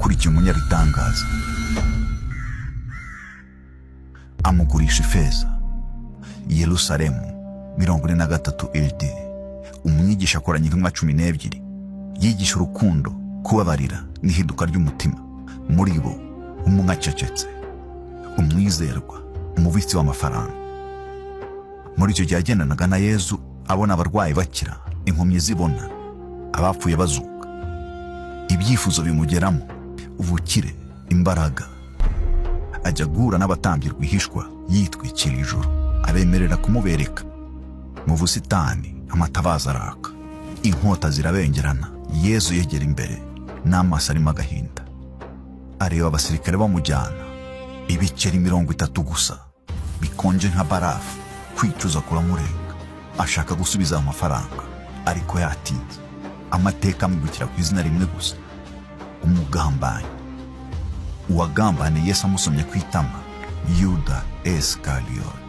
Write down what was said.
akurikiye umunyabitangaza, amugurisha ifeza. Yerusalemu 43 AD. Umwigisha akoranye intumwa 12, yigisha urukundo, kubabarira n'ihinduka ry'umutima. Muri bo umwe acecetse, umwizerwa, umubitsi w'amafaranga. Muri icyo gihe yagendanaga na Yesu, abona abarwayi bakira, impumyi zibona, abapfuye bazuka. Ibyifuzo bimugeramo, ubukire, imbaraga. Ajya guhura n'abatambyi rwihishwa, yitwikira ijoro, abemerera kumubereka. Mu busitani amatabaza araka, inkota zirabengerana. Yesu yegera imbere, n'amaso arimo agahinda. Areba abasirikare bamujyana, ibiceri 30 gusa, bikonje nka barafu. Kwicuza kuramurenga, ashaka gusubiza amafaranga, ariko yatinze. Amateka amwibukira ku izina rimwe gusa: umugambanyi. Uwagambaniye Yesu amusomye ku itama, Yuda Isikariyoti.